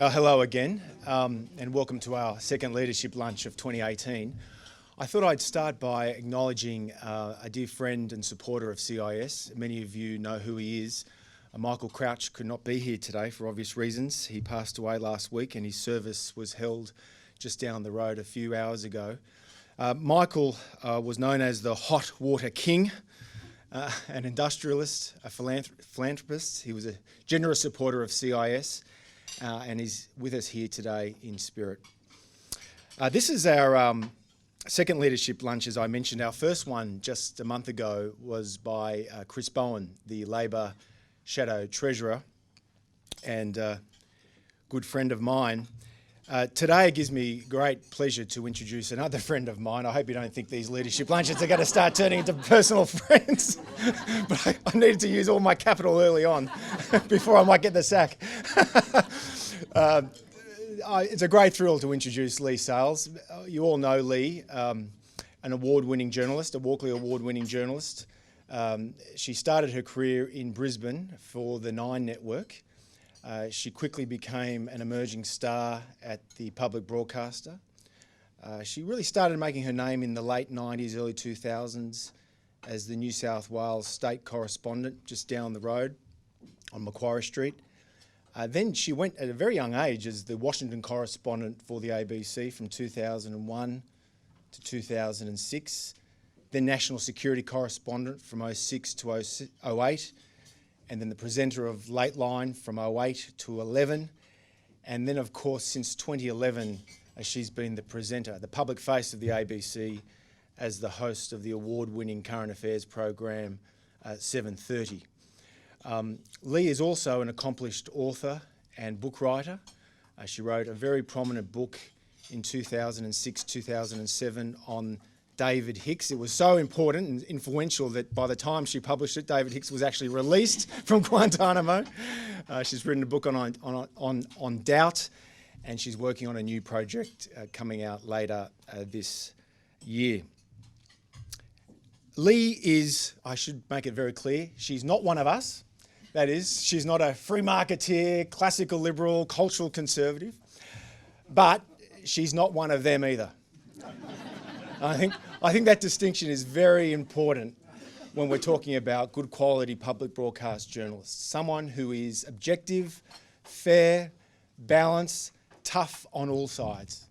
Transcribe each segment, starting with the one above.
Hello again, and welcome to our second leadership lunch of 2018. I thought I'd start by acknowledging a dear friend and supporter of CIS. Many of you know who he is. Michael Crouch could not be here today for obvious reasons. He passed away last week and his service was held just down the road a few hours ago. Michael was known as the Hot Water King, an industrialist, a philanthropist. He was a generous supporter of CIS. And he's with us here today in spirit. This is our second leadership lunch, as I mentioned. Our first one just a month ago was by Chris Bowen, the Labor Shadow Treasurer and good friend of mine. Today it gives me great pleasure to introduce another friend of mine. I hope you don't think these leadership lunches are going to start turning into personal friends. But I needed to use all my capital early on before I might get the sack. It's a great thrill to introduce Leigh Sales. You all know Leigh, an award-winning journalist, a Walkley Award-winning journalist. She started her career in Brisbane for the Nine Network. She quickly became an emerging star at the public broadcaster. She really started making her name in the late 90s, early 2000s as the New South Wales state correspondent just down the road on Macquarie Street. Then she went at a very young age as the Washington correspondent for the ABC from 2001 to 2006, then national security correspondent from 06 to 08, and then the presenter of Late Line from 08 to 11. And then, of course, since 2011, she's been the presenter, the public face of the ABC, as the host of the award-winning current affairs program, 7:30. Leigh is also an accomplished author and book writer. She wrote a very prominent book in 2006-2007 on David Hicks. It was so important and influential that by the time she published it, David Hicks was actually released from Guantanamo. She's written a book on doubt, and she's working on a new project coming out later this year. Leigh is, I should make it very clear, she's not one of us. That is, she's not a free marketeer, classical liberal, cultural conservative, but she's not one of them either. I think that distinction is very important when we're talking about good quality public broadcast journalists. Someone who is objective, fair, balanced, tough on all sides.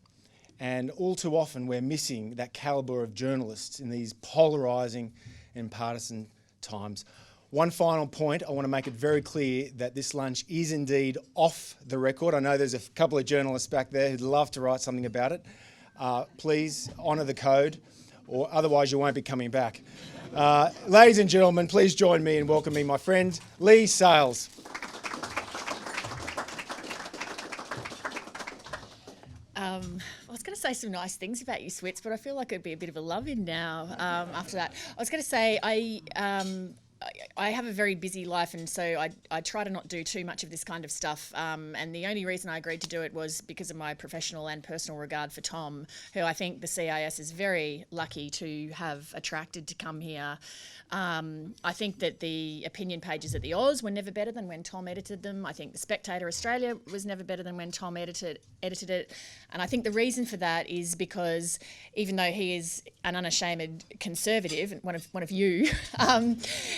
And all too often we're missing that calibre of journalists in these polarising and partisan times. One final point, I want to make it very clear that this lunch is indeed off the record. I know there's a couple of journalists back there who'd love to write something about it. Please honour the code, or otherwise you won't be coming back. Ladies and gentlemen, please join me in welcoming my friend, Leigh Sales. I was going to say some nice things about you, Swits, but I feel like it'd be a bit of a love-in now after that. I was going to say I have a very busy life, and so I try to not do too much of this kind of stuff. And the only reason I agreed to do it was because of my professional and personal regard for Tom, who I think the CIS is very lucky to have attracted to come here. I think that the opinion pages at the Oz were never better than when Tom edited them. I think the Spectator Australia was never better than when Tom edited it. And I think the reason for that is because even though he is an unashamed conservative, one of you,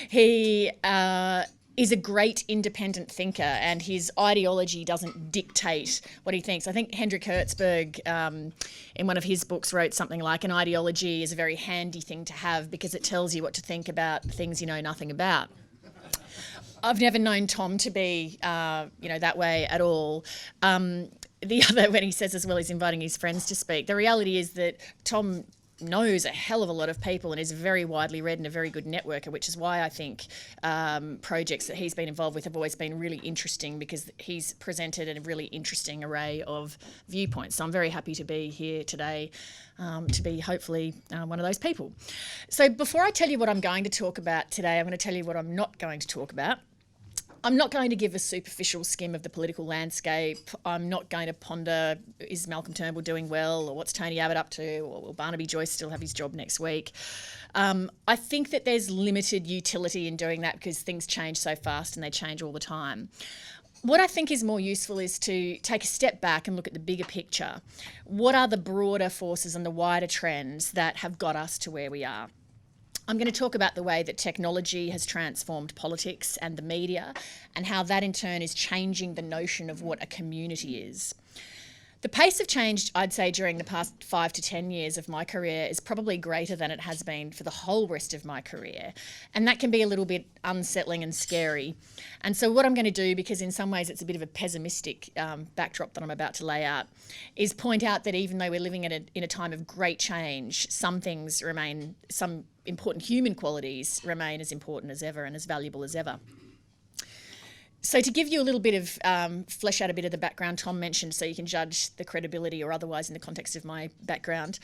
he is a great independent thinker, and his ideology doesn't dictate what he thinks. I think Hendrik Hertzberg, in one of his books, wrote something like, an ideology is a very handy thing to have because it tells you what to think about things you know nothing about. I've never known Tom to be, that way at all. The other, when he says as well, he's inviting his friends to speak. The reality is that Tom knows a hell of a lot of people and is very widely read and a very good networker, which is why I think projects that he's been involved with have always been really interesting, because he's presented a really interesting array of viewpoints. So I'm very happy to be here today, to be hopefully one of those people. So before I tell you what I'm going to talk about today, I'm going to tell you what I'm not going to talk about. I'm not going to give a superficial skim of the political landscape. I'm not going to ponder, is Malcolm Turnbull doing well, or what's Tony Abbott up to, or will Barnaby Joyce still have his job next week? I think that there's limited utility in doing that because things change so fast and they change all the time. What I think is more useful is to take a step back and look at the bigger picture. What are the broader forces and the wider trends that have got us to where we are? I'm going to talk about the way that technology has transformed politics and the media, and how that in turn is changing the notion of what a community is. The pace of change, I'd say, during the past 5 to 10 years of my career is probably greater than it has been for the whole rest of my career. And that can be a little bit unsettling and scary. And so what I'm going to do, because in some ways it's a bit of a pessimistic backdrop that I'm about to lay out, is point out that even though we're living in a time of great change, some things remain, some important human qualities remain as important as ever and as valuable as ever. So to give you a little bit of, flesh out a bit of the background Tom mentioned so you can judge the credibility or otherwise in the context of my background.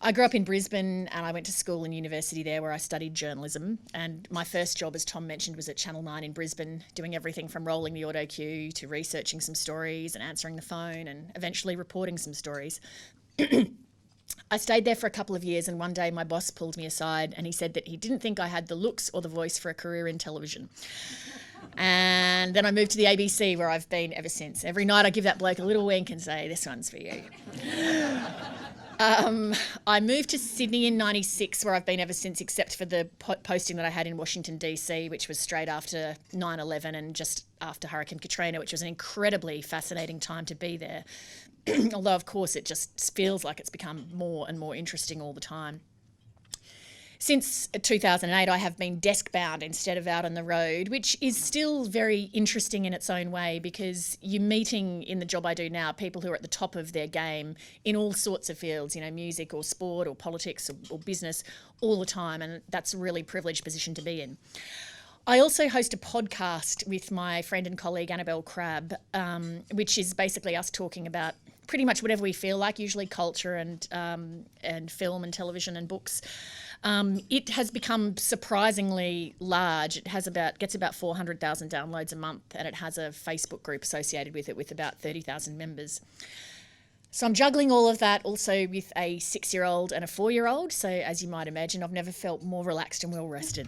I grew up in Brisbane and I went to school and university there where I studied journalism. And my first job, as Tom mentioned, was at Channel 9 in Brisbane, doing everything from rolling the auto cue to researching some stories and answering the phone and eventually reporting some stories. I stayed there for a couple of years, and one day my boss pulled me aside and he said that he didn't think I had the looks or the voice for a career in television. And then I moved to the ABC, where I've been ever since. Every night I give that bloke a little wink and say, this one's for you. I moved to Sydney in '96, where I've been ever since, except for the posting that I had in Washington, DC, which was straight after 9/11 and just after Hurricane Katrina, which was an incredibly fascinating time to be there. Although, of course, it just feels like it's become more and more interesting all the time. Since 2008, I have been desk-bound instead of out on the road, which is still very interesting in its own way, because you're meeting, in the job I do now, people who are at the top of their game in all sorts of fields, you know, music or sport or politics or business all the time, and that's a really privileged position to be in. I also host a podcast with my friend and colleague Annabelle Crabb, which is basically us talking about pretty much whatever we feel like, usually culture and film and television and books. It has become surprisingly large. It gets about 400,000 downloads a month, and it has a Facebook group associated with it with about 30,000 members. So I'm juggling all of that also with a 6-year-old and a 4-year-old. So as you might imagine, I've never felt more relaxed and well rested.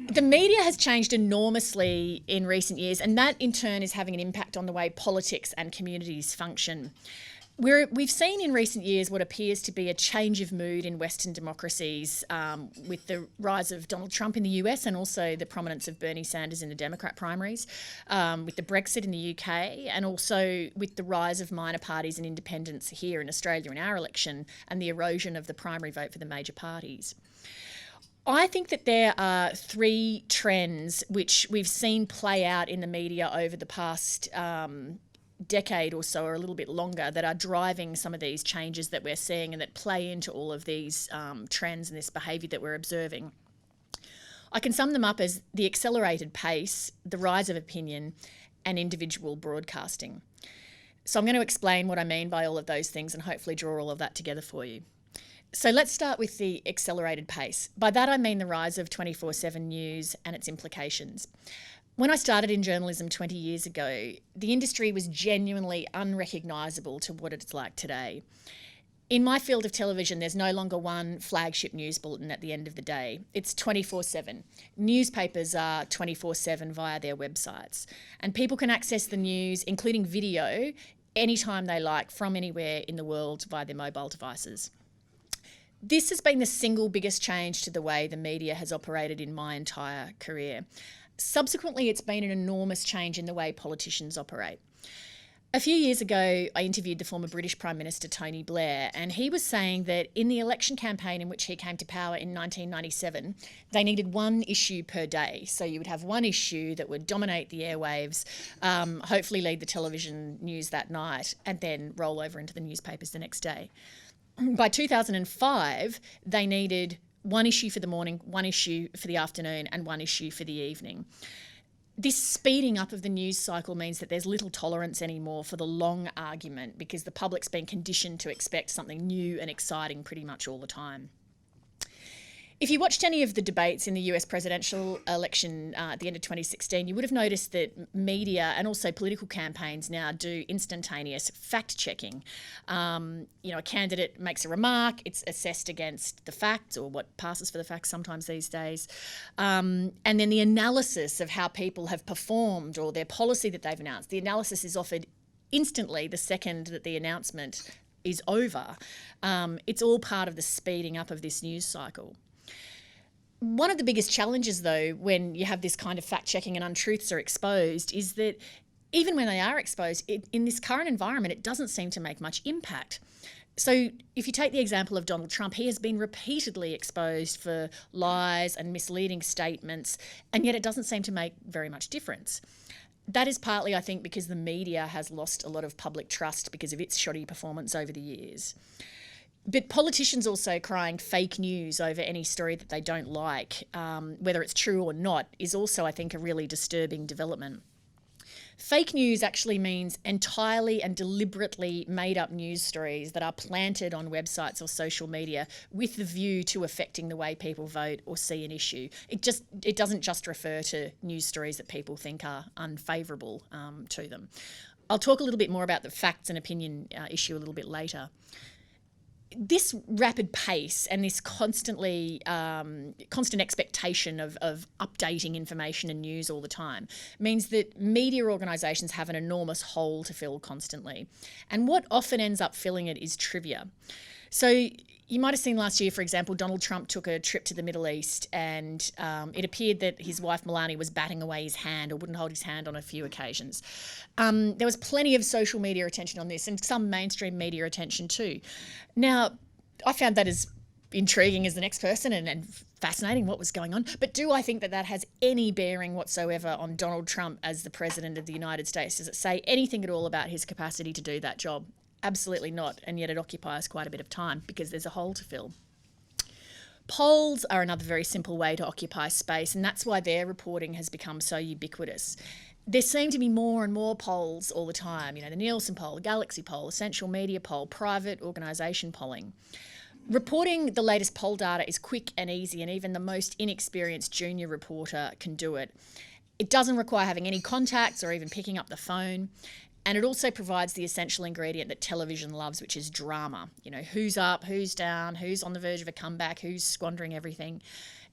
The media has changed enormously in recent years, and that in turn is having an impact on the way politics and communities function. We've seen in recent years what appears to be a change of mood in Western democracies, with the rise of Donald Trump in the US and also the prominence of Bernie Sanders in the Democrat primaries, with the Brexit in the UK, and also with the rise of minor parties and independents here in Australia in our election, and the erosion of the primary vote for the major parties. I think that there are 3 trends which we've seen play out in the media over the past decade or so, or a little bit longer, that are driving some of these changes that we're seeing and that play into all of these trends and this behaviour that we're observing. I can sum them up as the accelerated pace, the rise of opinion, and individual broadcasting. So I'm going to explain what I mean by all of those things and hopefully draw all of that together for you. So let's start with the accelerated pace. By that I mean the rise of 24/7 news and its implications. When I started in journalism 20 years ago, the industry was genuinely unrecognisable to what it's like today. In my field of television, there's no longer one flagship news bulletin at the end of the day. It's 24/7. Newspapers are 24/7 via their websites. And people can access the news, including video, anytime they like from anywhere in the world via their mobile devices. This has been the single biggest change to the way the media has operated in my entire career. Subsequently, it's been an enormous change in the way politicians operate. A few years ago, I interviewed the former British Prime Minister Tony Blair, and he was saying that in the election campaign in which he came to power in 1997, they needed one issue per day. So you would have one issue that would dominate the airwaves, hopefully lead the television news that night, and then roll over into the newspapers the next day. By 2005, they needed one issue for the morning, one issue for the afternoon, and one issue for the evening. This speeding up of the news cycle means that there's little tolerance anymore for the long argument, because the public's been conditioned to expect something new and exciting pretty much all the time. If you watched any of the debates in the US presidential election at the end of 2016, you would have noticed that media and also political campaigns now do instantaneous fact-checking. A candidate makes a remark, it's assessed against the facts or what passes for the facts sometimes these days. And then the analysis of how people have performed or their policy that they've announced, the analysis is offered instantly the second that the announcement is over. It's all part of the speeding up of this news cycle. One of the biggest challenges, though, when you have this kind of fact-checking and untruths are exposed is that even when they are exposed, in this current environment, it doesn't seem to make much impact. So if you take the example of Donald Trump, he has been repeatedly exposed for lies and misleading statements, and yet it doesn't seem to make very much difference. That is partly, I think, because the media has lost a lot of public trust because of its shoddy performance over the years. But politicians also crying fake news over any story that they don't like, whether it's true or not, is also, I think, a really disturbing development. Fake news actually means entirely and deliberately made up news stories that are planted on websites or social media with the view to affecting the way people vote or see an issue. It doesn't just refer to news stories that people think are unfavourable to them. I'll talk a little bit more about the facts and opinion issue a little bit later. This rapid pace and this constant expectation of updating information and news all the time means that media organisations have an enormous hole to fill constantly. And what often ends up filling it is trivia. So you might have seen last year, for example, Donald Trump took a trip to the Middle East and it appeared that his wife Melania was batting away his hand or wouldn't hold his hand on a few occasions. There was plenty of social media attention on this and some mainstream media attention too. Now, I found that as intriguing as the next person and fascinating what was going on. But do I think that that has any bearing whatsoever on Donald Trump as the President of the United States? Does it say anything at all about his capacity to do that job? Absolutely not, and yet it occupies quite a bit of time because there's a hole to fill. Polls are another very simple way to occupy space, and that's why their reporting has become so ubiquitous. There seem to be more and more polls all the time, the Nielsen poll, the Galaxy poll, Essential Media poll, private organisation polling. Reporting the latest poll data is quick and easy, and even the most inexperienced junior reporter can do it. It doesn't require having any contacts or even picking up the phone. And it also provides the essential ingredient that television loves, which is drama. Who's up, who's down, who's on the verge of a comeback, who's squandering everything.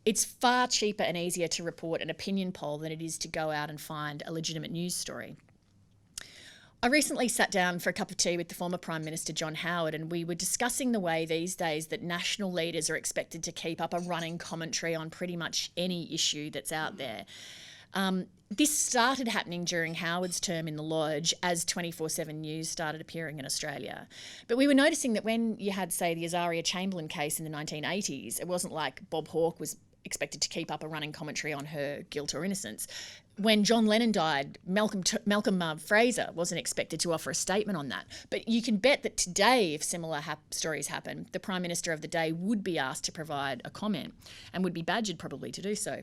It's far cheaper and easier to report an opinion poll than it is to go out and find a legitimate news story. I recently sat down for a cup of tea with the former Prime Minister John Howard, and we were discussing the way these days that national leaders are expected to keep up a running commentary on pretty much any issue that's out there. This started happening during Howard's term in the Lodge as 24/7 News started appearing in Australia. But we were noticing that when you had, say, the Azaria Chamberlain case in the 1980s, it wasn't like Bob Hawke was expected to keep up a running commentary on her guilt or innocence. When John Lennon died, Malcolm Fraser wasn't expected to offer a statement on that. But you can bet that today, if similar stories happen, the Prime Minister of the day would be asked to provide a comment and would be badgered probably to do so.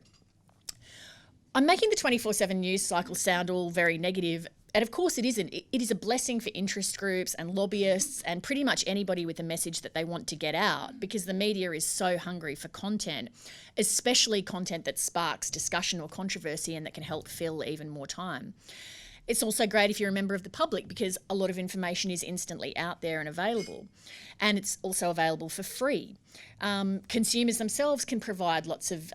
I'm making the 24/7 news cycle sound all very negative, and of course it isn't. It is a blessing for interest groups and lobbyists and pretty much anybody with a message that they want to get out, because the media is so hungry for content, especially content that sparks discussion or controversy and that can help fill even more time. It's also great if you're a member of the public because a lot of information is instantly out there and available. And it's also available for free. Consumers themselves can provide lots of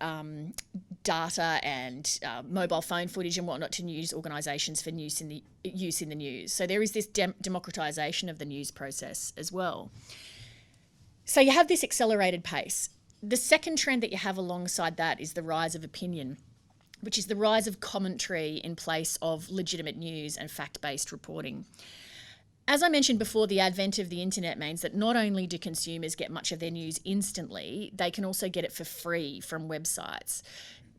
data and mobile phone footage and whatnot to news organisations for use in the news. So there is this democratisation of the news process as well. So you have this accelerated pace. The second trend that you have alongside that is the rise of opinion, which is the rise of commentary in place of legitimate news and fact-based reporting. As I mentioned before, the advent of the internet means that not only do consumers get much of their news instantly, they can also get it for free from websites.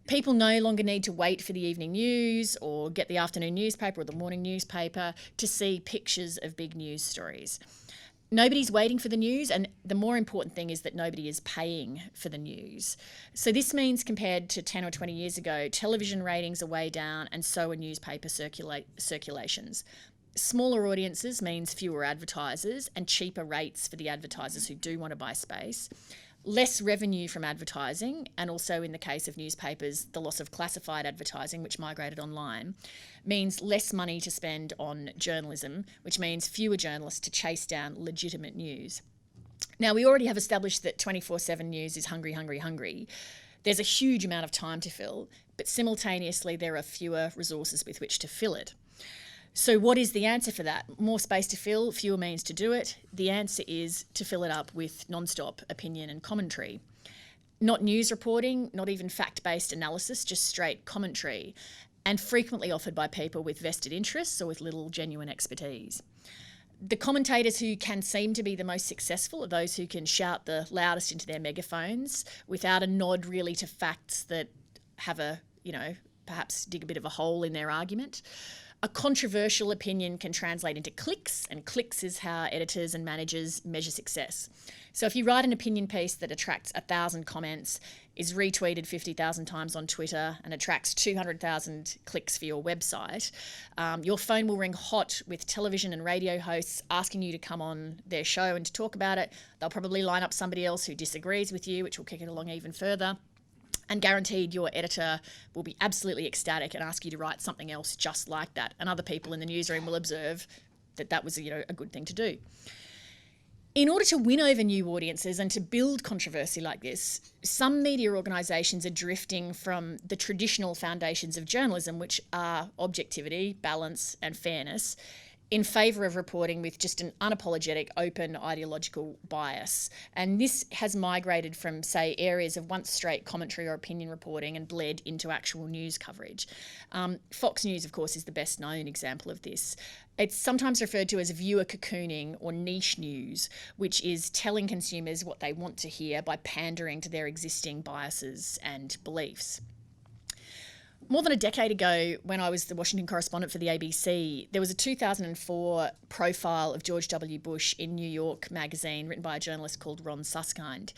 People no longer need to wait for the evening news or get the afternoon newspaper or the morning newspaper to see pictures of big news stories. Nobody's waiting for the news, and the more important thing is that nobody is paying for the news. So this means compared to 10 or 20 years ago, television ratings are way down and so are newspaper circulations. Smaller audiences means fewer advertisers and cheaper rates for the advertisers who do want to buy space. less revenue from advertising, and also in the case of newspapers, the loss of classified advertising, which migrated online, means less money to spend on journalism, which means fewer journalists to chase down legitimate news. Now, we already have established that 24/7 news is hungry, hungry, hungry. There's a huge amount of time to fill, but simultaneously there are fewer resources with which to fill it. So what is the answer for that? More space to fill, fewer means to do it. The answer is to fill it up with non-stop opinion and commentary. Not news reporting, not even fact-based analysis, just straight commentary, and frequently offered by people with vested interests or with little genuine expertise. The commentators who can seem to be the most successful are those who can shout the loudest into their megaphones without a nod really to facts that have perhaps dig a bit of a hole in their argument. A controversial opinion can translate into clicks, and clicks is how editors and managers measure success. So if you write an opinion piece that attracts 1,000 comments, is retweeted 50,000 times on Twitter, and attracts 200,000 clicks for your website, your phone will ring hot with television and radio hosts asking you to come on their show and to talk about it. They'll probably line up somebody else who disagrees with you, which will kick it along even further. And guaranteed your editor will be absolutely ecstatic and ask you to write something else just like that. And other people in the newsroom will observe that that was a good thing to do. In order to win over new audiences and to build controversy like this, some media organisations are drifting from the traditional foundations of journalism, which are objectivity, balance and fairness, in favour of reporting with just an unapologetic, open ideological bias. And this has migrated from, say, areas of once straight commentary or opinion reporting and bled into actual news coverage. Fox News, of course, is the best known example of this. It's sometimes referred to as viewer cocooning or niche news, which is telling consumers what they want to hear by pandering to their existing biases and beliefs. More than a decade ago, when I was the Washington correspondent for the ABC, there was a 2004 profile of George W. Bush in New York magazine written by a journalist called Ron Suskind.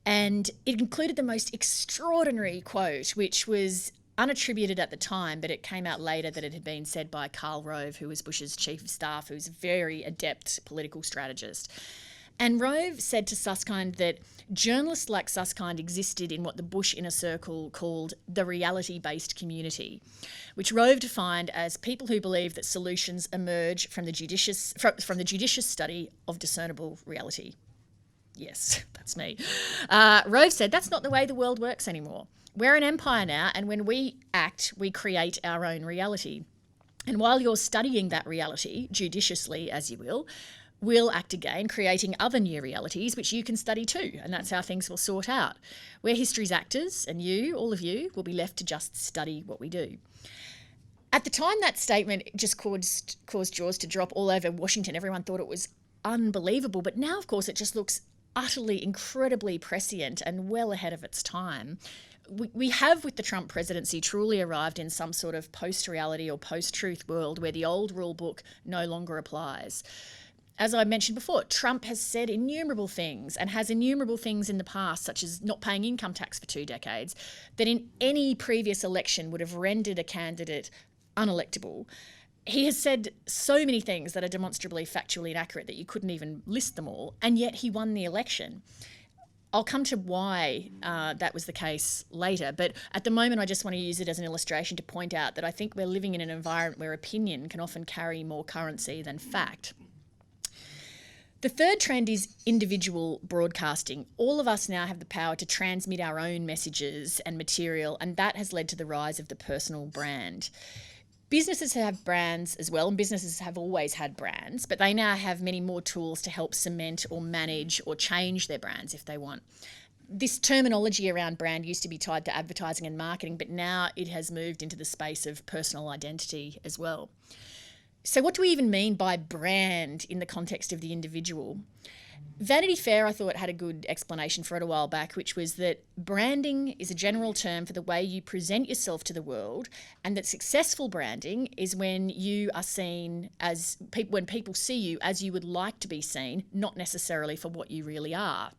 And it included the most extraordinary quote, which was unattributed at the time, but it came out later that it had been said by Karl Rove, who was Bush's chief of staff, who's a very adept political strategist. And Rove said to Suskind that journalists like Suskind existed in what the Bush inner circle called the reality-based community, which Rove defined as people who believe that solutions emerge from the judicious study of discernible reality. Yes, that's me. Rove said that's not the way the world works anymore. We're an empire now, and when we act, we create our own reality. And while you're studying that reality, judiciously as you will, we'll act again, creating other new realities which you can study too, and that's how things will sort out. We're history's actors, and you, all of you, will be left to just study what we do. At the time that statement just caused jaws to drop all over Washington. Everyone thought it was unbelievable, but now, of course, it just looks utterly, incredibly prescient and well ahead of its time. We have, with the Trump presidency, truly arrived in some sort of post-reality or post-truth world where the old rule book no longer applies. As I mentioned before, Trump has said innumerable things and has innumerable things in the past, such as not paying income tax for 2 decades, that in any previous election would have rendered a candidate unelectable. He has said so many things that are demonstrably factually inaccurate that you couldn't even list them all, and yet he won the election. I'll come to why that was the case later, but at the moment I just want to use it as an illustration to point out that I think we're living in an environment where opinion can often carry more currency than fact. The third trend is individual broadcasting. All of us now have the power to transmit our own messages and material, and that has led to the rise of the personal brand. Businesses have brands as well, and businesses have always had brands, but they now have many more tools to help cement or manage or change their brands if they want. This terminology around brand used to be tied to advertising and marketing, but now it has moved into the space of personal identity as well. So what do we even mean by brand in the context of the individual? Vanity Fair, I thought, had a good explanation for it a while back, which was that branding is a general term for the way you present yourself to the world, and that successful branding is when you are seen as, when people see you as you would like to be seen, not necessarily for what you really are.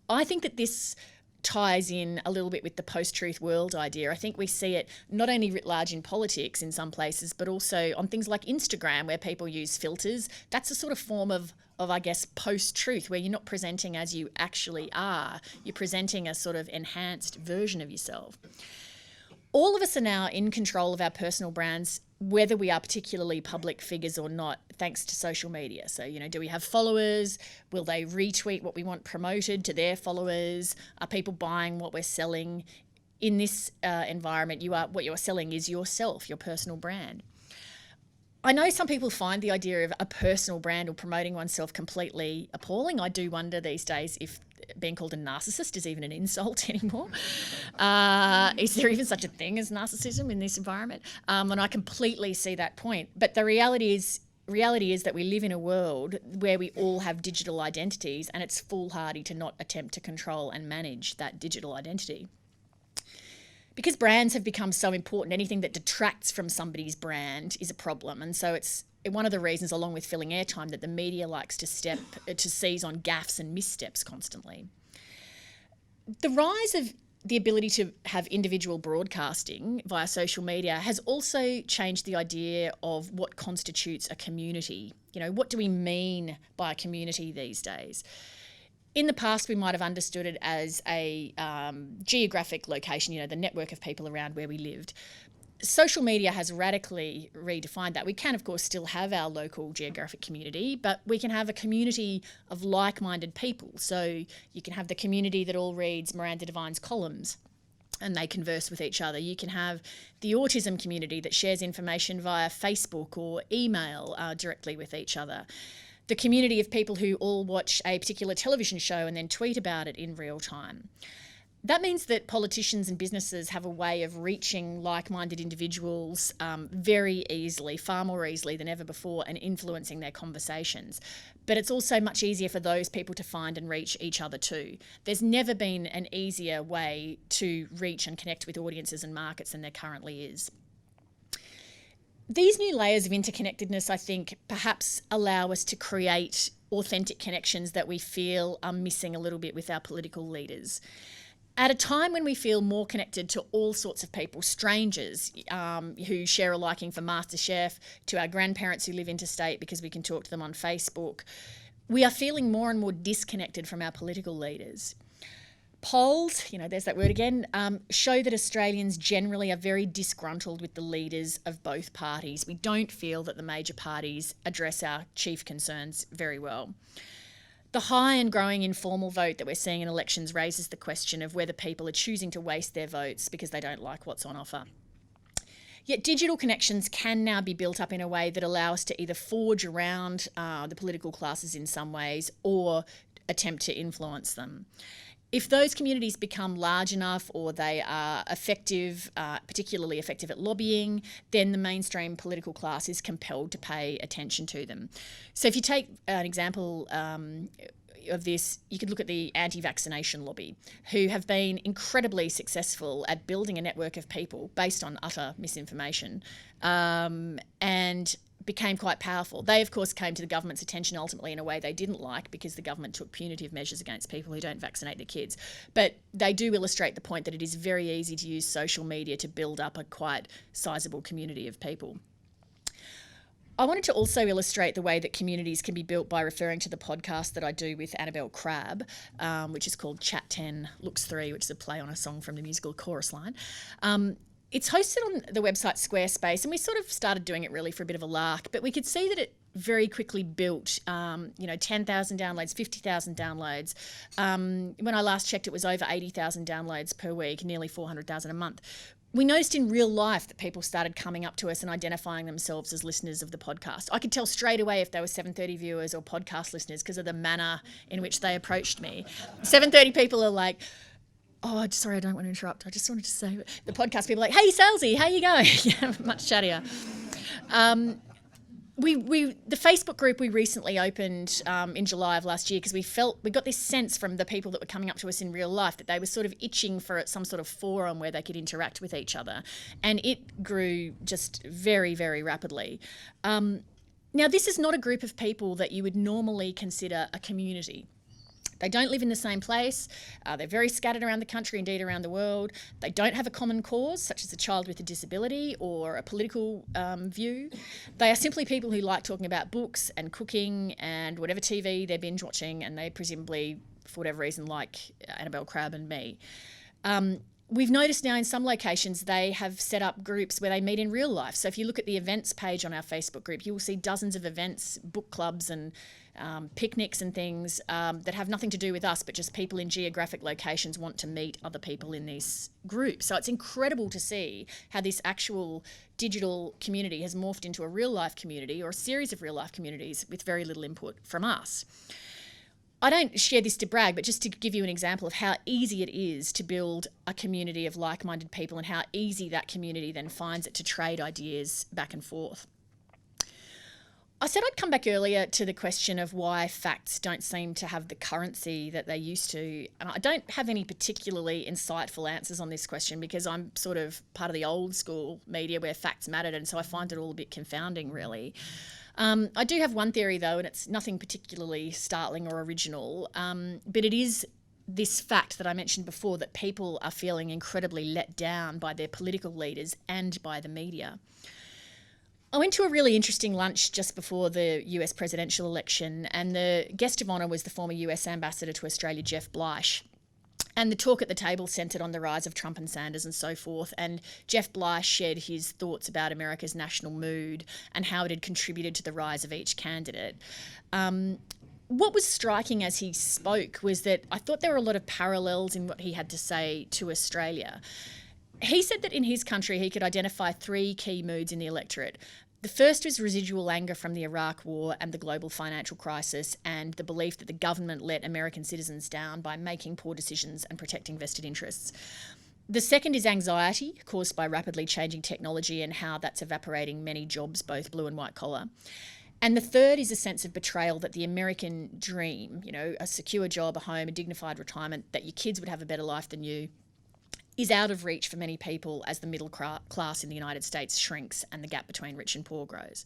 I think that this ties in a little bit with the post-truth world idea. I think we see it not only writ large in politics in some places, but also on things like Instagram, where people use filters. That's a sort of form of I guess, post-truth, where you're not presenting as you actually are. You're presenting a sort of enhanced version of yourself. All of us are now in control of our personal brands, whether we are particularly public figures or not, thanks to social media. So, do we have followers? Will they retweet what we want promoted to their followers? Are people buying what we're selling? In this environment, what you are selling is yourself, your personal brand. I know some people find the idea of a personal brand or promoting oneself completely appalling. I do wonder these days if being called a narcissist is even an insult anymore. Is there even such a thing as narcissism in this environment? And I completely see that point. But the reality is that we live in a world where we all have digital identities, and it's foolhardy to not attempt to control and manage that digital identity. Because brands have become so important, anything that detracts from somebody's brand is a problem. And so it's one of the reasons, along with filling airtime, that the media likes to seize on gaffes and missteps constantly. The rise of the ability to have individual broadcasting via social media has also changed the idea of what constitutes a community. What do we mean by a community these days? In the past, we might have understood it as a geographic location, the network of people around where we lived. Social media has radically redefined that. We can, of course, still have our local geographic community, but we can have a community of like-minded people. So you can have the community that all reads Miranda Devine's columns and they converse with each other. You can have the autism community that shares information via Facebook or email directly with each other. The community of people who all watch a particular television show and then tweet about it in real time. That means that politicians and businesses have a way of reaching like-minded individuals very easily, far more easily than ever before, and influencing their conversations. But it's also much easier for those people to find and reach each other too. There's never been an easier way to reach and connect with audiences and markets than there currently is. These new layers of interconnectedness, I think, perhaps allow us to create authentic connections that we feel are missing a little bit with our political leaders. At a time when we feel more connected to all sorts of people, strangers who share a liking for MasterChef, to our grandparents who live interstate because we can talk to them on Facebook, we are feeling more and more disconnected from our political leaders. Polls, there's that word again, show that Australians generally are very disgruntled with the leaders of both parties. We don't feel that the major parties address our chief concerns very well. The high and growing informal vote that we're seeing in elections raises the question of whether people are choosing to waste their votes because they don't like what's on offer. Yet digital connections can now be built up in a way that allow us to either forge around the political classes in some ways or attempt to influence them. If those communities become large enough or they are effective, particularly effective at lobbying, then the mainstream political class is compelled to pay attention to them. So if you take an example of this, you could look at the anti-vaccination lobby, who have been incredibly successful at building a network of people based on utter misinformation and became quite powerful. They, of course, came to the government's attention ultimately in a way they didn't like because the government took punitive measures against people who don't vaccinate their kids. But they do illustrate the point that it is very easy to use social media to build up a quite sizable community of people. I wanted to also illustrate the way that communities can be built by referring to the podcast that I do with Annabelle Crabb, which is called Chat 10 Looks 3, which is a play on a song from the musical Chorus Line. It's hosted on the website Squarespace, and we sort of started doing it really for a bit of a lark, but we could see that it very quickly built, 10,000 downloads, 50,000 downloads. When I last checked, it was over 80,000 downloads per week, nearly 400,000 a month. We noticed in real life that people started coming up to us and identifying themselves as listeners of the podcast. I could tell straight away if they were 7:30 viewers or podcast listeners because of the manner in which they approached me. 7:30 people are like, oh, sorry, I don't want to interrupt. I just wanted to say, the podcast people are like, hey, Salesy, how you going? Yeah, much chattier. The Facebook group we recently opened in July of last year because we got this sense from the people that were coming up to us in real life that they were sort of itching for some sort of forum where they could interact with each other. And it grew just very, very rapidly. Now, this is not a group of people that you would normally consider a community. They don't live in the same place. They're very scattered around the country, indeed around the world. They don't have a common cause, such as a child with a disability or a political view. They are simply people who like talking about books and cooking and whatever TV they're binge watching, and they presumably, for whatever reason, like Annabelle Crabb and me. We've noticed now in some locations they have set up groups where they meet in real life. So if you look at the events page on our Facebook group, you will see dozens of events, book clubs and picnics and things that have nothing to do with us, but just people in geographic locations want to meet other people in these groups. So it's incredible to see how this actual digital community has morphed into a real life community or a series of real life communities with very little input from us. I don't share this to brag, but just to give you an example of how easy it is to build a community of like-minded people and how easy that community then finds it to trade ideas back and forth. I said I'd come back earlier to the question of why facts don't seem to have the currency that they used to. And I don't have any particularly insightful answers on this question because I'm sort of part of the old school media where facts mattered, and so I find it all a bit confounding, really. I do have one theory, though, and it's nothing particularly startling or original, but it is this fact that I mentioned before, that people are feeling incredibly let down by their political leaders and by the media. I went to a really interesting lunch just before the US presidential election, and the guest of honour was the former US ambassador to Australia, Jeff Bleish. And the talk at the table centred on the rise of Trump and Sanders and so forth. And Jeff Bleish shared his thoughts about America's national mood and how it had contributed to the rise of each candidate. What was striking as he spoke was that I thought there were a lot of parallels in what he had to say to Australia. He said that in his country he could identify three key moods in the electorate. The first was residual anger from the Iraq War and the global financial crisis, and the belief that the government let American citizens down by making poor decisions and protecting vested interests. The second is anxiety caused by rapidly changing technology and how that's evaporating many jobs, both blue and white collar. And the third is a sense of betrayal that the American dream, a secure job, a home, a dignified retirement, that your kids would have a better life than you, is out of reach for many people as the middle class in the United States shrinks and the gap between rich and poor grows.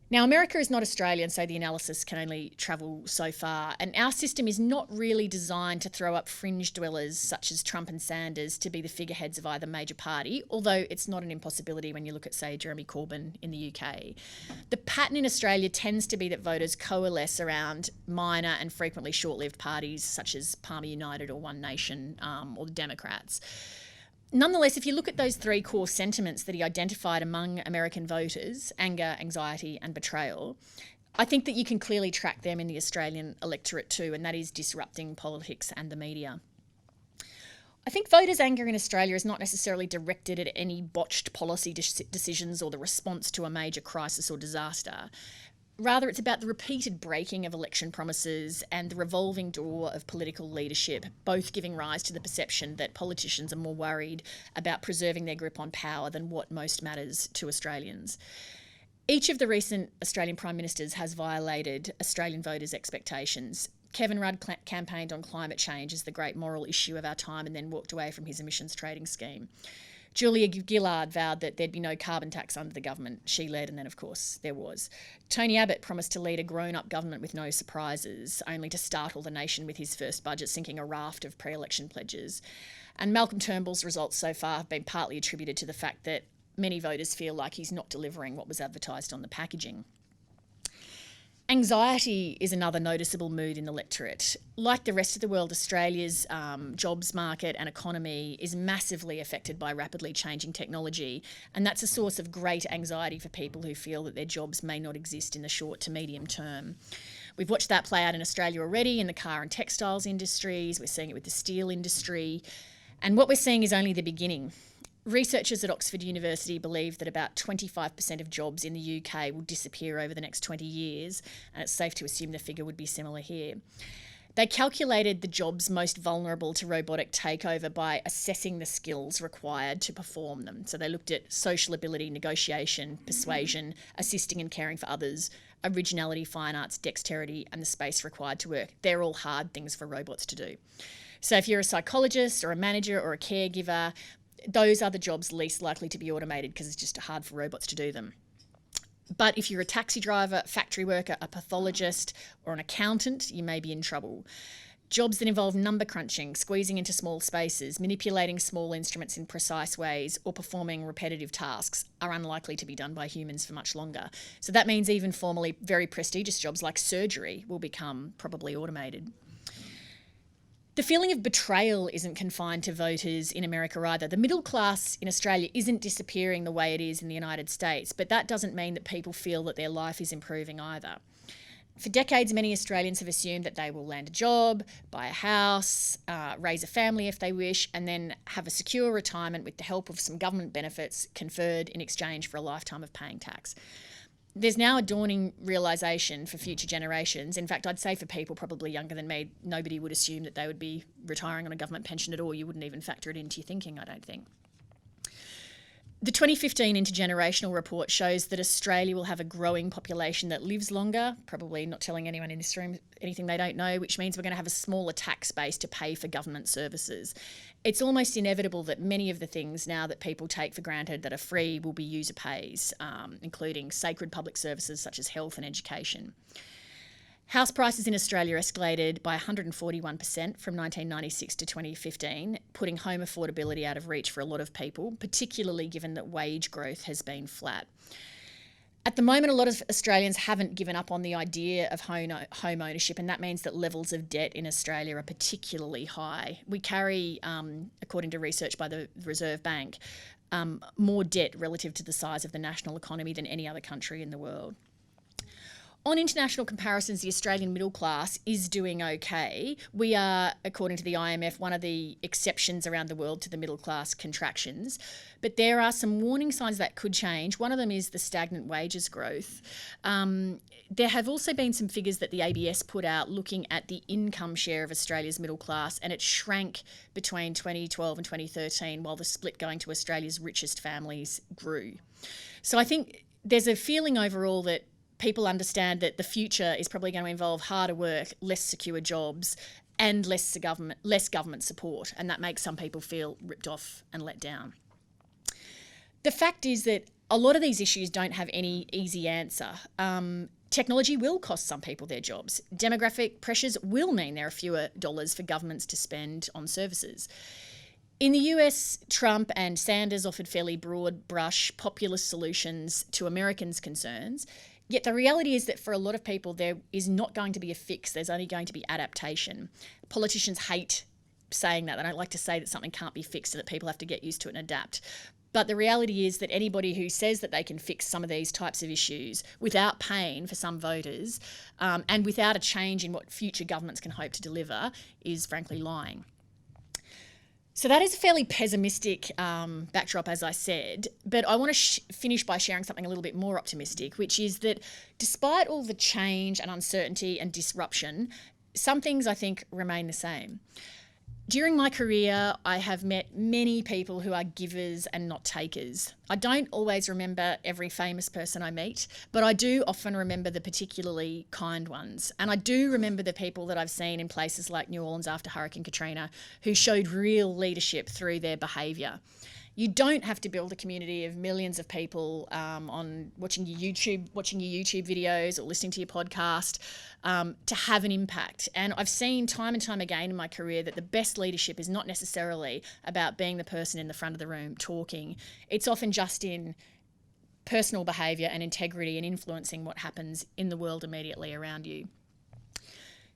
Now, America is not Australia, and so the analysis can only travel so far. And our system is not really designed to throw up fringe dwellers such as Trump and Sanders to be the figureheads of either major party, although it's not an impossibility when you look at, say, Jeremy Corbyn in the UK. The pattern in Australia tends to be that voters coalesce around minor and frequently short-lived parties such as Palmer United or One Nation or the Democrats. Nonetheless, if you look at those three core sentiments that he identified among American voters, anger, anxiety and betrayal, I think that you can clearly track them in the Australian electorate too, and that is disrupting politics and the media. I think voters' anger in Australia is not necessarily directed at any botched policy decisions or the response to a major crisis or disaster. Rather, it's about the repeated breaking of election promises and the revolving door of political leadership, both giving rise to the perception that politicians are more worried about preserving their grip on power than what most matters to Australians. Each of the recent Australian Prime Ministers has violated Australian voters' expectations. Kevin Rudd campaigned on climate change as the great moral issue of our time and then walked away from his emissions trading scheme. Julia Gillard vowed that there'd be no carbon tax under the government she led, and then, of course, there was. Tony Abbott promised to lead a grown-up government with no surprises, only to startle the nation with his first budget, sinking a raft of pre-election pledges. And Malcolm Turnbull's results so far have been partly attributed to the fact that many voters feel like he's not delivering what was advertised on the packaging. Anxiety is another noticeable mood in the electorate. Like the rest of the world, Australia's jobs market and economy is massively affected by rapidly changing technology, and that's a source of great anxiety for people who feel that their jobs may not exist in the short to medium term. We've watched that play out in Australia already in the car and textiles industries. We're seeing it with the steel industry, and what we're seeing is only the beginning. Researchers at Oxford University believe that about 25% of jobs in the UK will disappear over the next 20 years, and it's safe to assume the figure would be similar here. They calculated the jobs most vulnerable to robotic takeover by assessing the skills required to perform them. So they looked at social ability, negotiation, persuasion, assisting and caring for others, originality, fine arts, dexterity, and the space required to work. They're all hard things for robots to do. So if you're a psychologist or a manager or a caregiver, those are the jobs least likely to be automated because it's just hard for robots to do them. But if you're a taxi driver, factory worker, a pathologist or an accountant, you may be in trouble. Jobs that involve number crunching, squeezing into small spaces, manipulating small instruments in precise ways, or performing repetitive tasks are unlikely to be done by humans for much longer. So that means even formerly very prestigious jobs like surgery will become probably automated. The feeling of betrayal isn't confined to voters in America either. The middle class in Australia isn't disappearing the way it is in the United States, but that doesn't mean that people feel that their life is improving either. For decades, many Australians have assumed that they will land a job, buy a house, raise a family if they wish, and then have a secure retirement with the help of some government benefits conferred in exchange for a lifetime of paying tax. There's now a dawning realisation for future generations. In fact, I'd say for people probably younger than me, nobody would assume that they would be retiring on a government pension at all. You wouldn't even factor it into your thinking, I don't think. The 2015 Intergenerational Report shows that Australia will have a growing population that lives longer, probably not telling anyone in this room anything they don't know, which means we're going to have a smaller tax base to pay for government services. It's almost inevitable that many of the things now that people take for granted that are free will be user pays, including sacred public services such as health and education. House prices in Australia escalated by 141% from 1996 to 2015, putting home affordability out of reach for a lot of people, particularly given that wage growth has been flat. At the moment, a lot of Australians haven't given up on the idea of home ownership, and that means that levels of debt in Australia are particularly high. We carry, according to research by the Reserve Bank, more debt relative to the size of the national economy than any other country in the world. On international comparisons, the Australian middle class is doing okay. We are, according to the IMF, one of the exceptions around the world to the middle class contractions. But there are some warning signs that could change. One of them is the stagnant wages growth. There have also been some figures that the ABS put out looking at the income share of Australia's middle class, and it shrank between 2012 and 2013 while the split going to Australia's richest families grew. So I think there's a feeling overall that people understand that the future is probably going to involve harder work, less secure jobs, and less government support, and that makes some people feel ripped off and let down. The fact is that a lot of these issues don't have any easy answer. Technology will cost some people their jobs. Demographic pressures will mean there are fewer dollars for governments to spend on services. In the US, Trump and Sanders offered fairly broad brush populist solutions to Americans' concerns. Yet the reality is that for a lot of people, there is not going to be a fix. There's only going to be adaptation. Politicians hate saying that. They don't like to say that something can't be fixed so that people have to get used to it and adapt. But the reality is that anybody who says that they can fix some of these types of issues without pain for some voters and without a change in what future governments can hope to deliver is frankly lying. So that is a fairly pessimistic backdrop, as I said, but I want to finish by sharing something a little bit more optimistic, which is that despite all the change and uncertainty and disruption, some things I think remain the same. During my career, I have met many people who are givers and not takers. I don't always remember every famous person I meet, but I do often remember the particularly kind ones. And I do remember the people that I've seen in places like New Orleans after Hurricane Katrina who showed real leadership through their behaviour. You don't have to build a community of millions of people on watching your YouTube videos or listening to your podcast to have an impact. And I've seen time and time again in my career that the best leadership is not necessarily about being the person in the front of the room talking. It's often just in personal behaviour and integrity and influencing what happens in the world immediately around you.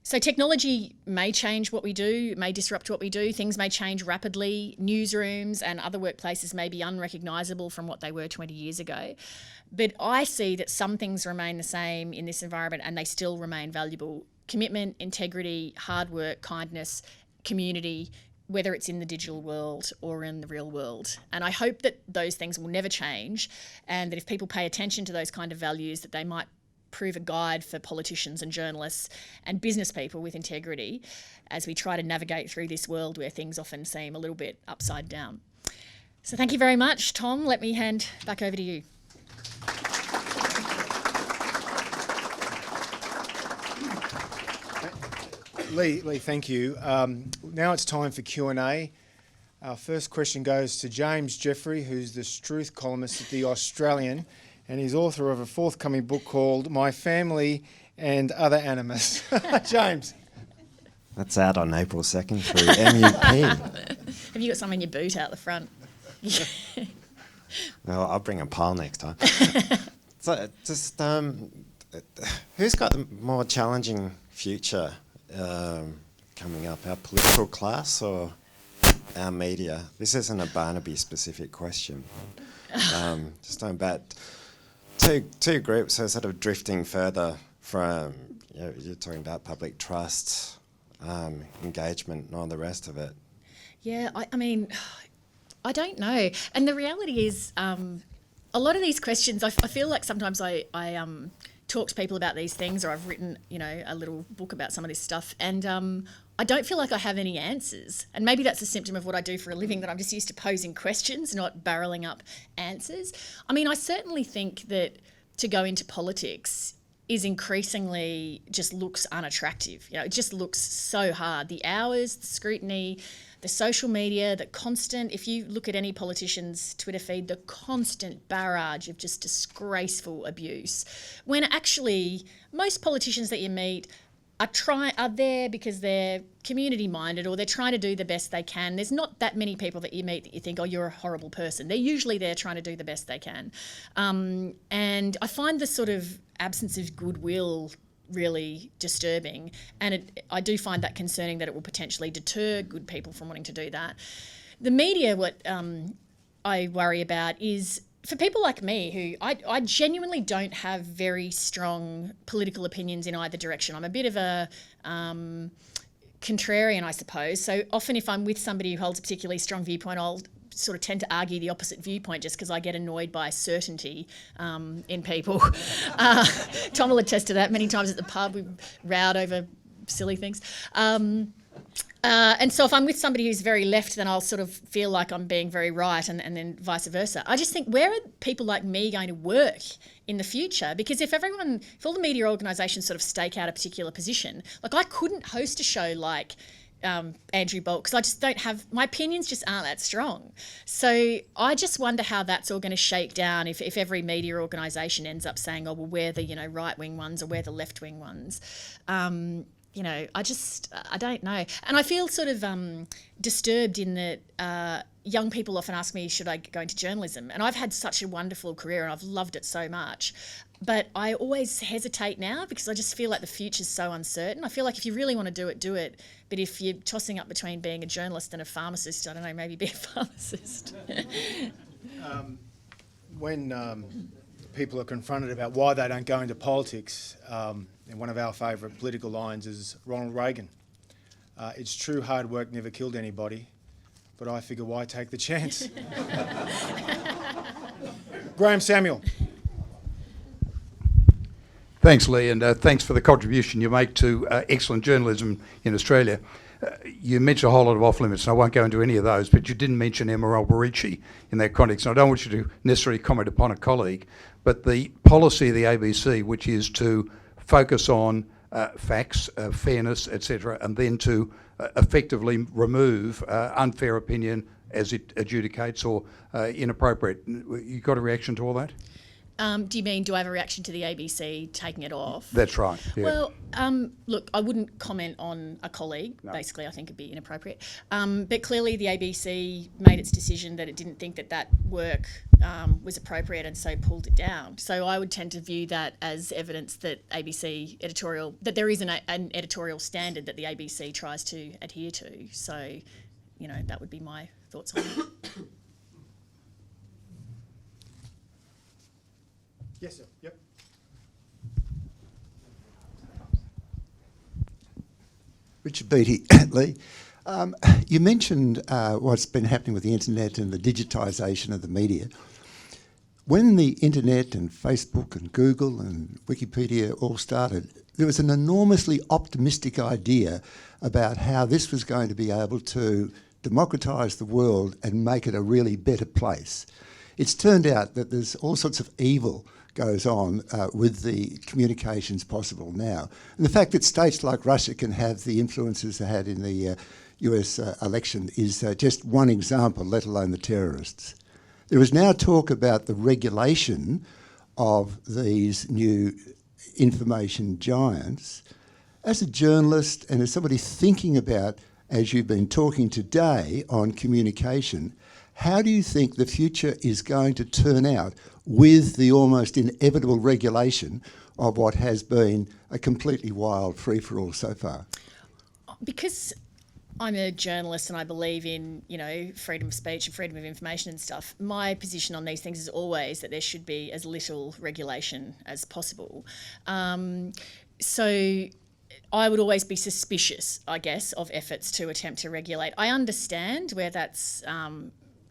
So technology may change what we do, may disrupt what we do. Things may change rapidly. Newsrooms and other workplaces may be unrecognisable from what they were 20 years ago. But I see that some things remain the same in this environment and they still remain valuable. Commitment, integrity, hard work, kindness, community, whether it's in the digital world or in the real world. And I hope that those things will never change and that if people pay attention to those kind of values, that they might prove a guide for politicians and journalists and business people with integrity as we try to navigate through this world where things often seem a little bit upside down. So thank you very much, Tom. Let me hand back over to you. Leigh, thank you. Now it's time for Q&A. Our first question goes to James Jeffrey, who's the Struth columnist at The Australian, and he's author of a forthcoming book called My Family and Other Animus. James. That's out on April 2nd through MUP. Have you got some in your boot out the front? Well, I'll bring a pile next time. So, just who's got the more challenging future coming up? Our political class or our media? This isn't a Barnaby-specific question. Just talking about two groups are sort of drifting further from. You're talking about public trust, engagement, and all the rest of it. Yeah, I mean, I don't know. And the reality is, a lot of these questions, I feel like sometimes I talk to people about these things, or I've written, a little book about some of this stuff, and I don't feel like I have any answers. And maybe that's a symptom of what I do for a living, that I'm just used to posing questions, not barreling up answers. I mean, I certainly think that to go into politics is increasingly just looks unattractive. It just looks so hard. The hours, the scrutiny, the social media, the constant, if you look at any politician's Twitter feed, the constant barrage of just disgraceful abuse. When actually most politicians that you meet are there because they're community minded, or they're trying to do the best they can. There's not that many people that you meet that you think, oh, you're a horrible person. They're usually there trying to do the best they can. And I find the sort of absence of goodwill really disturbing, and I do find that concerning, that it will potentially deter good people from wanting to do that. The media, what I worry about is, for people like me who I genuinely don't have very strong political opinions in either direction. I'm a bit of a contrarian, I suppose. So often if I'm with somebody who holds a particularly strong viewpoint, I'll sort of tend to argue the opposite viewpoint, just because I get annoyed by certainty in people. Tom will attest to that. Many times at the pub we rowed over silly things. And so if I'm with somebody who's very left, then I'll sort of feel like I'm being very right, and then vice versa. I just think, where are people like me going to work in the future? Because if all the media organisations sort of stake out a particular position, like I couldn't host a show like Andrew Bolt, because I just don't have, my opinions just aren't that strong. So I just wonder how that's all going to shake down if every media organisation ends up saying, oh, well, we're the right-wing ones, or we're the left-wing ones. I don't know. And I feel sort of disturbed in that young people often ask me, should I go into journalism? And I've had such a wonderful career and I've loved it so much. But I always hesitate now, because I just feel like the future's so uncertain. I feel like if you really want to do it, do it. But if you're tossing up between being a journalist and a pharmacist, I don't know, maybe be a pharmacist. When people are confronted about why they don't go into politics, and one of our favourite political lines is Ronald Reagan. It's true, hard work never killed anybody, but I figure, why take the chance? Graham Samuel. Thanks, Leigh, and thanks for the contribution you make to excellent journalism in Australia. You mentioned a whole lot of off-limits, and I won't go into any of those, but you didn't mention Emma Alberici in that context. And I don't want you to necessarily comment upon a colleague, but the policy of the ABC, which is to focus on facts, fairness, etc., and then to effectively remove unfair opinion as it adjudicates or inappropriate. You got a reaction to all that? Do you mean, do I have a reaction to the ABC taking it off? That's right. Yeah. Well, look, I wouldn't comment on a colleague. No. Basically, I think it'd be inappropriate. But clearly the ABC made its decision that it didn't think that work was appropriate, and so pulled it down. So I would tend to view that as evidence that ABC editorial, that there is an editorial standard that the ABC tries to adhere to. So, that would be my thoughts on it. Yes, sir. Yep. Richard Beattie, Leigh. You mentioned what's been happening with the internet and the digitisation of the media. When the internet and Facebook and Google and Wikipedia all started, there was an enormously optimistic idea about how this was going to be able to democratise the world and make it a really better place. It's turned out that there's all sorts of evil goes on with the communications possible now. And the fact that states like Russia can have the influences they had in the US election is just one example, let alone the terrorists. There is now talk about the regulation of these new information giants, As a journalist and as somebody thinking about, as you've been talking today on communication, how do you think the future is going to turn out with the almost inevitable regulation of what has been a completely wild free-for-all so far? Because I'm a journalist and I believe in, freedom of speech and freedom of information and stuff, my position on these things is always that there should be as little regulation as possible. So I would always be suspicious, I guess, of efforts to attempt to regulate. I understand where that's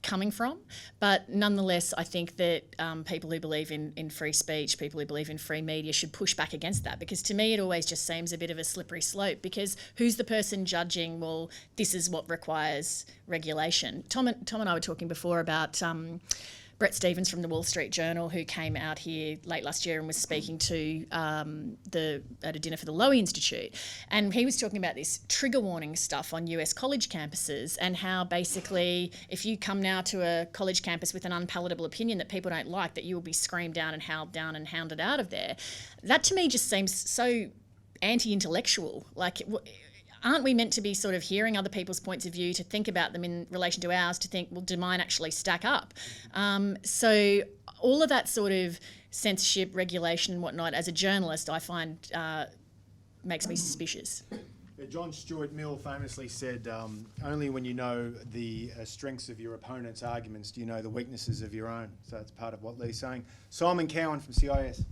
coming from, but nonetheless, I think that people who believe in free speech, people who believe in free media should push back against that, because to me it always just seems a bit of a slippery slope, because who's the person judging, well, this is what requires regulation? Tom and I were talking before about Brett Stevens from the Wall Street Journal, who came out here late last year and was speaking to at a dinner for the Lowy Institute, and he was talking about this trigger warning stuff on US college campuses, and how basically if you come now to a college campus with an unpalatable opinion that people don't like, that you will be screamed down and howled down and hounded out of there. That to me just seems so anti-intellectual. Like, aren't we meant to be sort of hearing other people's points of view, to think about them in relation to ours, to think, well, do mine actually stack up? So all of that sort of censorship, regulation and whatnot, as a journalist, I find makes me suspicious. John Stuart Mill famously said, only when you know the strengths of your opponent's arguments do you know the weaknesses of your own. So that's part of what Leigh's saying. Simon Cowan from CIS.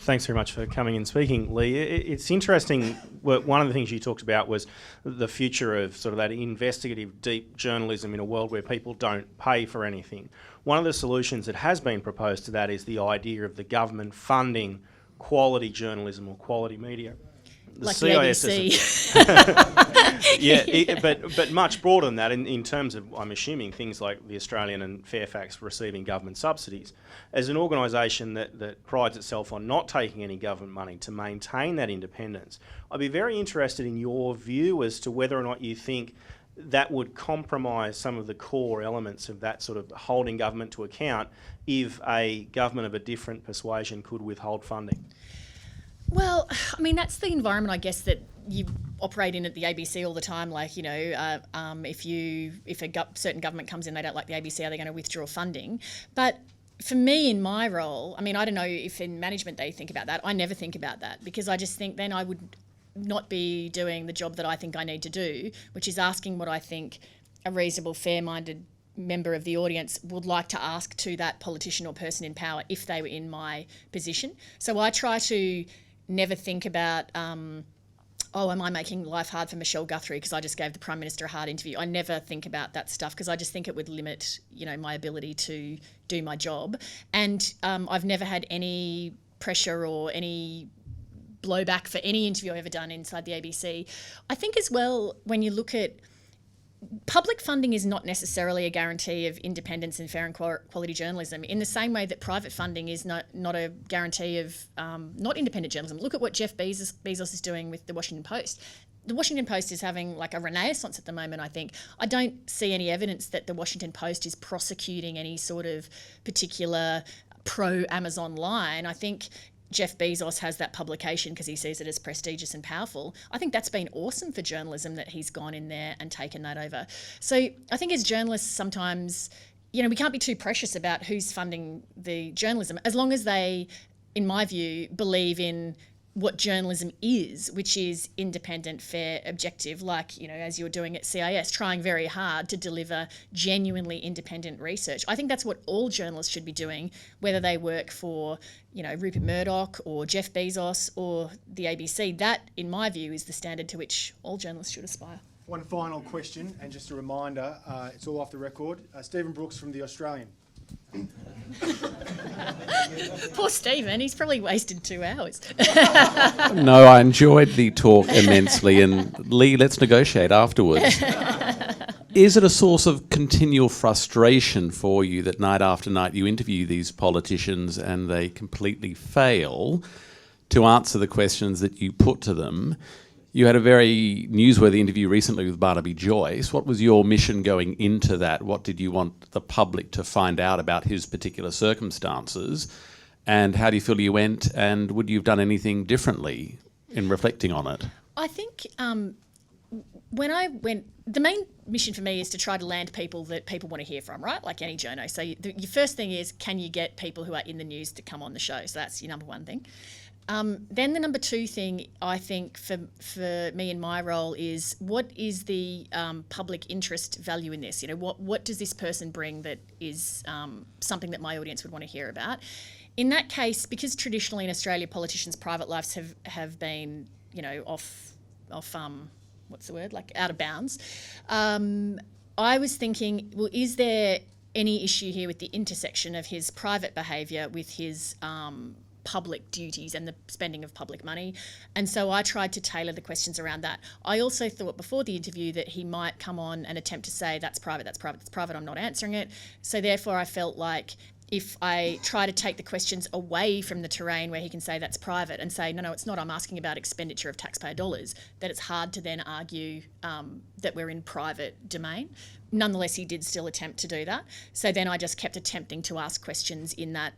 Thanks very much for coming and speaking, Leigh. It's interesting, one of the things you talked about was the future of sort of that investigative, deep journalism in a world where people don't pay for anything. One of the solutions that has been proposed to that is the idea of the government funding quality journalism or quality media. The like CIS the ABC. But much broader than that in terms of, I'm assuming, things like the Australian and Fairfax receiving government subsidies. As an organisation that prides itself on not taking any government money to maintain that independence, I'd be very interested in your view as to whether or not you think that would compromise some of the core elements of that sort of holding government to account if a government of a different persuasion could withhold funding. Well, I mean, that's the environment, I guess, that you operate in at the ABC all the time. Like, if a certain government comes in, they don't like the ABC, are they going to withdraw funding? But for me, in my role, I mean, I don't know if in management they think about that. I never think about that, because I just think then I would not be doing the job that I think I need to do, which is asking what I think a reasonable, fair-minded member of the audience would like to ask to that politician or person in power if they were in my position. So I try to never think about, am I making life hard for Michelle Guthrie because I just gave the Prime Minister a hard interview? I never think about that stuff, because I just think it would limit, my ability to do my job. And I've never had any pressure or any blowback for any interview I've ever done inside the ABC. I think as well, when you look at public funding, is not necessarily a guarantee of independence and fair and quality journalism, in the same way that private funding is not a guarantee of not independent journalism. Look at what Jeff Bezos is doing with the Washington Post. The Washington Post is having like a renaissance at the moment, I think. I don't see any evidence that the Washington Post is prosecuting any sort of particular pro-Amazon line. I think Jeff Bezos has that publication because he sees it as prestigious and powerful. I think that's been awesome for journalism that he's gone in there and taken that over. So I think as journalists sometimes, we can't be too precious about who's funding the journalism, as long as they, in my view, believe in what journalism is, which is independent, fair, objective, like, as you're doing at CIS, trying very hard to deliver genuinely independent research. I think that's what all journalists should be doing, whether they work for, Rupert Murdoch or Jeff Bezos or the ABC. That, in my view, is the standard to which all journalists should aspire. One final question, and just a reminder, it's all off the record. Stephen Brooks from The Australian. Poor Stephen, he's probably wasted 2 hours. No, I enjoyed the talk immensely, and Leigh, let's negotiate afterwards. Is it a source of continual frustration for you that night after night you interview these politicians and they completely fail to answer the questions that you put to them? You had a very newsworthy interview recently with Barnaby Joyce. What was your mission going into that? What did you want the public to find out about his particular circumstances? And how do you feel you went? And would you have done anything differently in reflecting on it? I think when I went, the main mission for me is to try to land people that people want to hear from, right? Like any journo. So your first thing is, can you get people who are in the news to come on the show? So that's your number one thing. Then the number two thing, I think, for me in my role is, what is the public interest value in this? You know, what does this person bring that is something that my audience would want to hear about? In that case, because traditionally in Australia, politicians' private lives have been, you know, off what's the word, like out of bounds. I was thinking, well, is there any issue here with the intersection of his private behaviour with his public duties and the spending of public money? And so I tried to tailor the questions around that. I also thought before the interview that he might come on and attempt to say, that's private, I'm not answering it. So therefore I felt like if I try to take the questions away from the terrain where he can say that's private and say, no, it's not, I'm asking about expenditure of taxpayer dollars, that it's hard to then argue that we're in private domain. Nonetheless, he did still attempt to do that. So then I just kept attempting to ask questions in that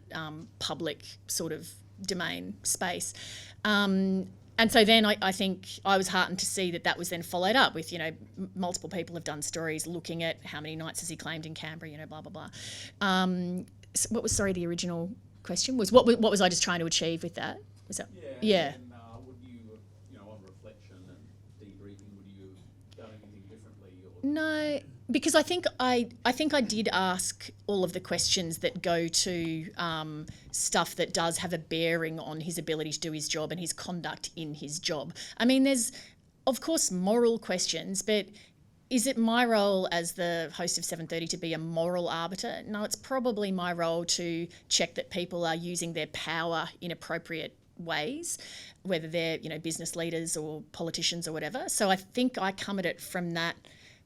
public sort of domain space. And so then I think I was heartened to see that was then followed up with, you know, multiple people have done stories looking at how many nights has he claimed in Canberra, you know, blah, blah, blah. What was, sorry, the original question was, what was I just trying to achieve with that? Was that? Yeah. And would you, you know, on reflection and debriefing, would you have done anything differently? Or? No, because I think I did ask all of the questions that go to stuff that does have a bearing on his ability to do his job and his conduct in his job. I mean, there's, of course, moral questions, but is it my role as the host of 7:30 to be a moral arbiter? No, it's probably my role to check that people are using their power in appropriate ways, whether they're, you know, business leaders or politicians or whatever. So I think I come at it from that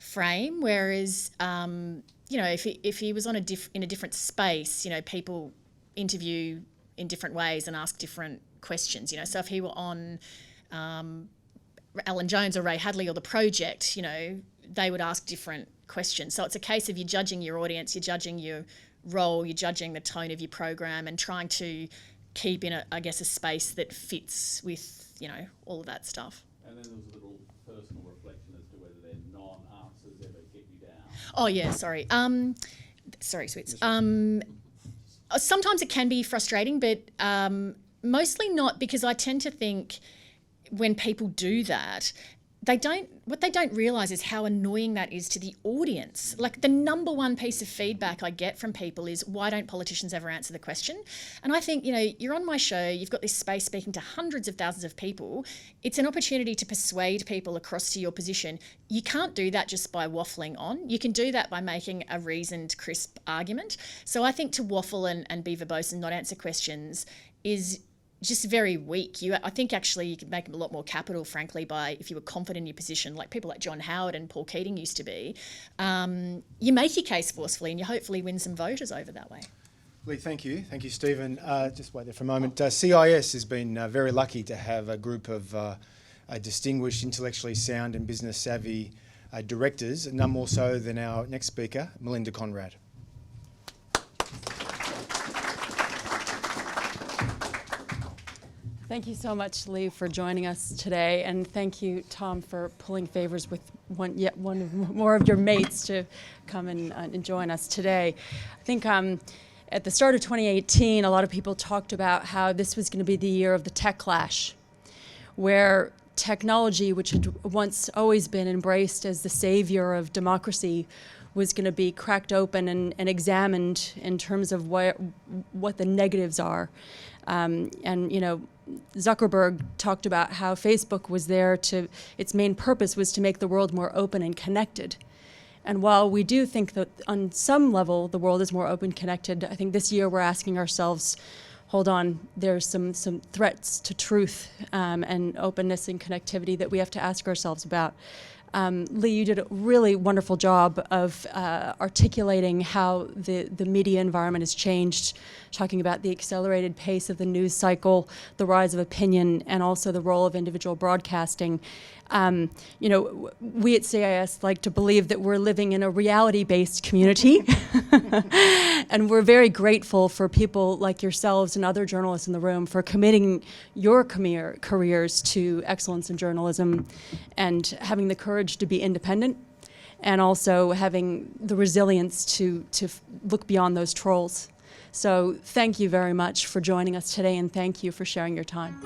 frame, whereas, you know, if he was on in a different space, you know, people interview in different ways and ask different questions, you know. So if he were on Alan Jones or Ray Hadley or The Project, you know, they would ask different questions. So it's a case of you're judging your audience, you're judging your role, you're judging the tone of your program and trying to keep in a space that fits with, you know, all of that stuff. And then there was a little personal reflection as to whether their non-answers ever get you down. Oh yeah, sorry. Sorry, Sweets. Sometimes it can be frustrating, but mostly not, because I tend to think when people do that, what they don't realise is how annoying that is to the audience. Like, the number one piece of feedback I get from people is, why don't politicians ever answer the question? And I think, you know, you're on my show, you've got this space speaking to hundreds of thousands of people. It's an opportunity to persuade people across to your position. You can't do that just by waffling on. You can do that by making a reasoned, crisp argument. So I think to waffle and be verbose and not answer questions is just very weak. I think actually you could make a lot more capital, frankly, by, if you were confident in your position, like people like John Howard and Paul Keating used to be, you make your case forcefully and you hopefully win some voters over that way. Leigh, thank you. Thank you, Stephen. Just wait there for a moment. CIS has been very lucky to have a group of distinguished, intellectually sound and business savvy directors, none more so than our next speaker, Melinda Conrad. Thank you so much, Leigh, for joining us today, and thank you, Tom, for pulling favors with one more of your mates to come and join us today. I think at the start of 2018, a lot of people talked about how this was going to be the year of the tech clash, where technology, which had once always been embraced as the savior of democracy, was going to be cracked open and examined in terms of what the negatives are. And, you know, Zuckerberg talked about how Facebook was there its main purpose was to make the world more open and connected. And while we do think that on some level the world is more open connected, I think this year we're asking ourselves, hold on, there's some threats to truth and openness and connectivity that we have to ask ourselves about. Leigh, you did a really wonderful job of articulating how the media environment has changed, talking about the accelerated pace of the news cycle, the rise of opinion, and also the role of individual broadcasting. You know, we at CIS like to believe that we're living in a reality-based community. And we're very grateful for people like yourselves and other journalists in the room for committing your careers to excellence in journalism and having the courage to be independent and also having the resilience to look beyond those trolls. So thank you very much for joining us today, and thank you for sharing your time.